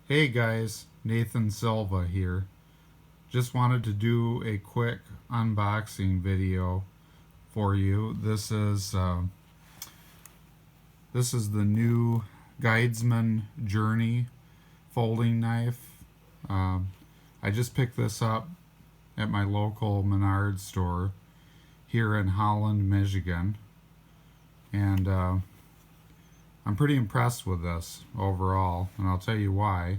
Hey guys, Nathan Silva here. Just wanted to do a quick unboxing video for you. This is the new Guidesman Journey folding knife. Um, I just picked this up at my local Menards store here in Holland, Michigan, and I'm pretty impressed with this overall, and I'll tell you why.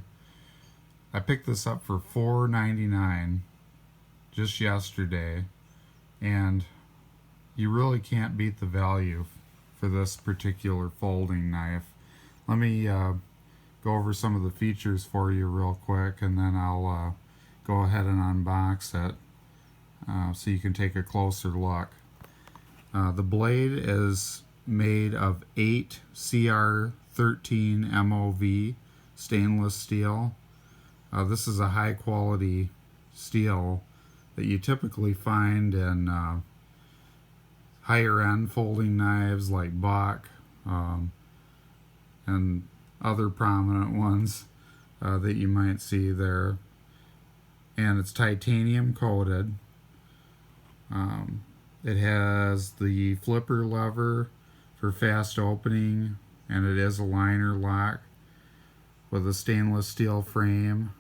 I picked this up for $4.99 just yesterday, and you really can't beat the value for this particular folding knife. Let me go over some of the features for you real quick, and then I'll go ahead and unbox it so you can take a closer look. The blade is made of 8 CR13 MOV stainless steel. This is a high quality steel that you typically find in higher end folding knives like Bach and other prominent ones that you might see there. And it's titanium coated. It has the flipper lever for fast opening, and it is a liner lock with a stainless steel frame,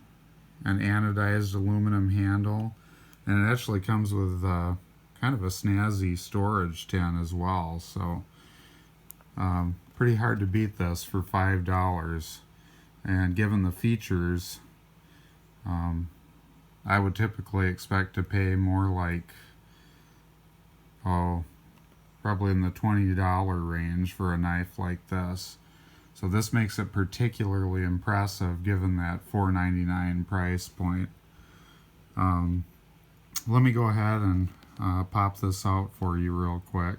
an anodized aluminum handle, and it actually comes with kind of a snazzy storage tin as well. So pretty hard to beat this for $5. And given the features, I would typically expect to pay more like, probably in the $20 range for a knife like this. So this makes it particularly impressive given that $4.99 price point. Let me go ahead and pop this out for you real quick,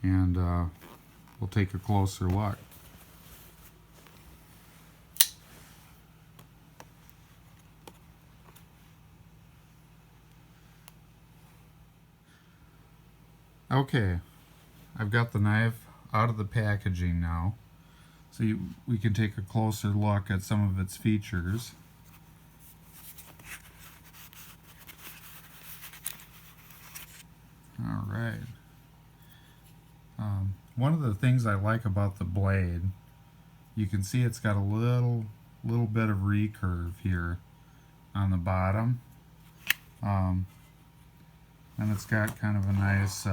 and we'll take a closer look. Okay, I've got the knife out of the packaging now, so we can take a closer look at some of its features. All right. One of the things I like about the blade, you can see it's got a little bit of recurve here on the bottom, and it's got kind of a nice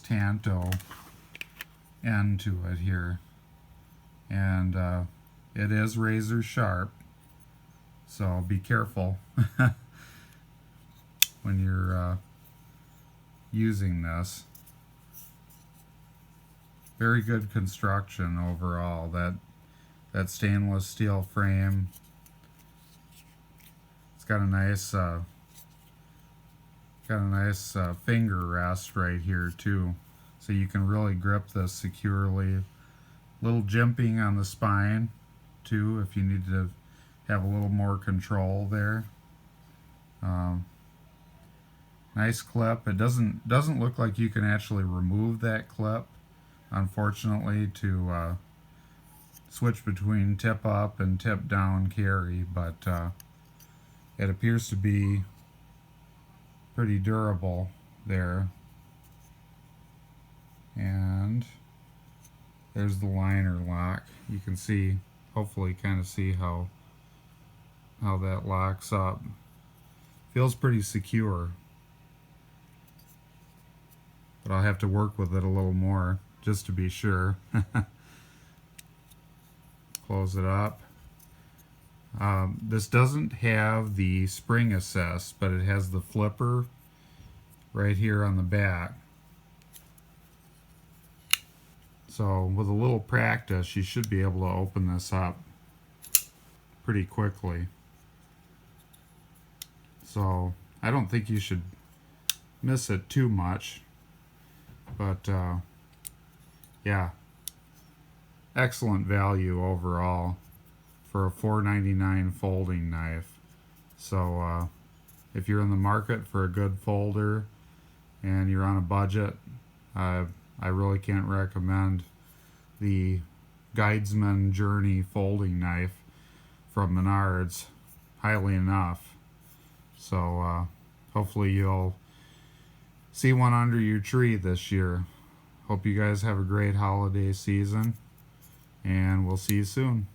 tanto end to it here, and it is razor sharp, so be careful when you're using this. Very good construction overall. That stainless steel frame, it's got a nice finger rest right here too, so you can really grip this securely. Little jimping on the spine too if you need to have a little more control there. Nice clip. It doesn't look like you can actually remove that clip, unfortunately, to switch between tip up and tip down carry, but it appears to be pretty durable there. And there's the liner lock. You can see, hopefully kind of see how that locks up. Feels pretty secure, but I'll have to work with it a little more just to be sure. Close it up. This doesn't have the spring assist, but it has the flipper right here on the back. So with a little practice, you should be able to open this up pretty quickly. So I don't think you should miss it too much, but yeah, excellent value overall for a $4.99 folding knife. So if you're in the market for a good folder and you're on a budget, I really can't recommend the Guidesman Journey folding knife from Menards highly enough. So hopefully you'll see one under your tree this year. Hope you guys have a great holiday season, and we'll see you soon.